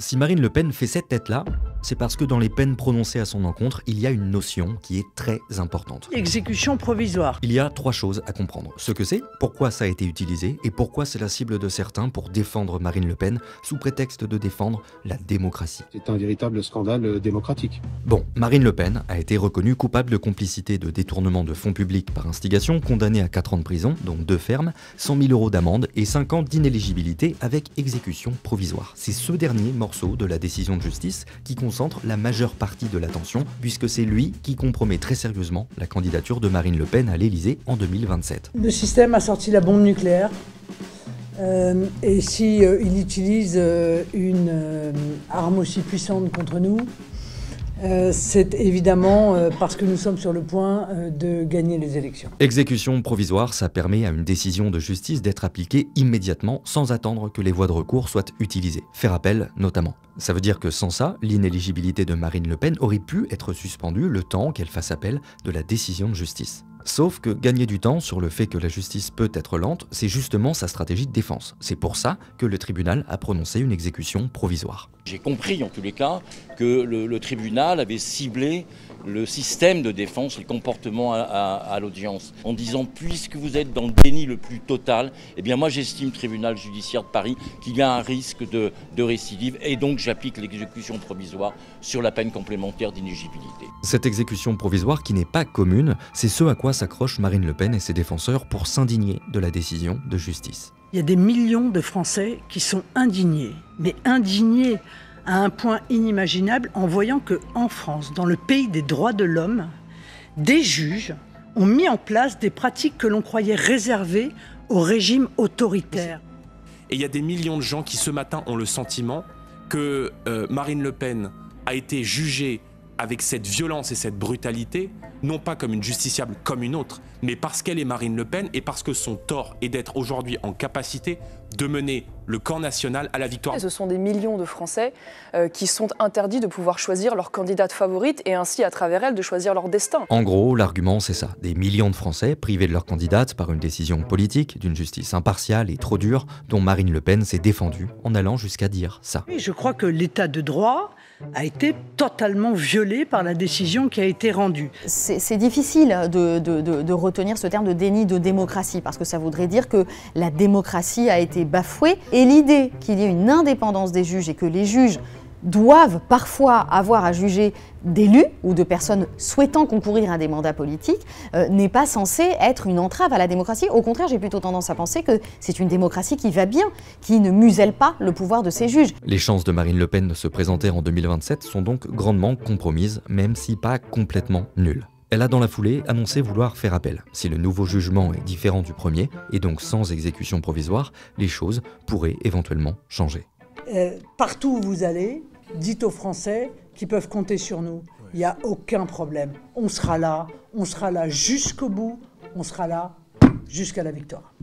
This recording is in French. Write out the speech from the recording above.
Si Marine Le Pen fait cette tête-là, c'est parce que dans les peines prononcées à son encontre, il y a une notion qui est très importante. Exécution provisoire. Il y a 3 choses à comprendre. Ce que c'est, pourquoi ça a été utilisé et pourquoi c'est la cible de certains pour défendre Marine Le Pen sous prétexte de défendre la démocratie. C'est un véritable scandale démocratique. Bon, Marine Le Pen a été reconnue coupable de complicité de détournement de fonds publics par instigation, condamnée à 4 ans de prison, dont 2 fermes, 100 000 € d'amende et 5 ans d'inéligibilité avec exécution provisoire. C'est ce dernier morceau de la décision de justice qui concentre la majeure partie de l'attention, puisque c'est lui qui compromet très sérieusement la candidature de Marine Le Pen à l'Élysée en 2027. Le système a sorti la bombe nucléaire. Et si il utilise une arme aussi puissante contre nous, c'est évidemment parce que nous sommes sur le point de gagner les élections. Exécution provisoire, ça permet à une décision de justice d'être appliquée immédiatement sans attendre que les voies de recours soient utilisées. Faire appel notamment. Ça veut dire que sans ça, l'inéligibilité de Marine Le Pen aurait pu être suspendue le temps qu'elle fasse appel de la décision de justice. Sauf que gagner du temps sur le fait que la justice peut être lente, c'est justement sa stratégie de défense. C'est pour ça que le tribunal a prononcé une exécution provisoire. J'ai compris en tous les cas que le tribunal avait ciblé le système de défense, le comportement à l'audience, en disant puisque vous êtes dans le déni le plus total, eh bien moi j'estime, tribunal judiciaire de Paris, qu'il y a un risque de récidive et donc j'applique l'exécution provisoire sur la peine complémentaire d'inéligibilité. Cette exécution provisoire qui n'est pas commune, c'est ce à quoi s'accrochent Marine Le Pen et ses défenseurs pour s'indigner de la décision de justice. Il y a des millions de Français qui sont indignés, mais indignés à un point inimaginable en voyant qu'en France, dans le pays des droits de l'homme, des juges ont mis en place des pratiques que l'on croyait réservées au régime autoritaire. Et il y a des millions de gens qui ce matin ont le sentiment que Marine Le Pen a été jugée avec cette violence et cette brutalité, non pas comme une justiciable comme une autre, mais parce qu'elle est Marine Le Pen et parce que son tort est d'être aujourd'hui en capacité de mener le camp national à la victoire. Ce sont des millions de Français qui sont interdits de pouvoir choisir leur candidate favorite et ainsi, à travers elle, de choisir leur destin. En gros, l'argument c'est ça. Des millions de Français privés de leur candidate par une décision politique, d'une justice impartiale et trop dure, dont Marine Le Pen s'est défendue en allant jusqu'à dire ça. Et je crois que l'état de droit a été totalement violé par la décision qui a été rendue. C'est difficile de retenir ce terme de déni de démocratie, parce que ça voudrait dire que la démocratie a été bafouée. Et l'idée qu'il y ait une indépendance des juges et que les juges doivent parfois avoir à juger d'élus ou de personnes souhaitant concourir à des mandats politiques n'est pas censée être une entrave à la démocratie. Au contraire, j'ai plutôt tendance à penser que c'est une démocratie qui va bien, qui ne muselle pas le pouvoir de ses juges. Les chances de Marine Le Pen de se présenter en 2027 sont donc grandement compromises, même si pas complètement nulles. Elle a dans la foulée annoncé vouloir faire appel. Si le nouveau jugement est différent du premier, et donc sans exécution provisoire, les choses pourraient éventuellement changer. Partout où vous allez, dites aux Français qu'ils peuvent compter sur nous. Il n'y a aucun problème. On sera là jusqu'au bout, on sera là jusqu'à la victoire.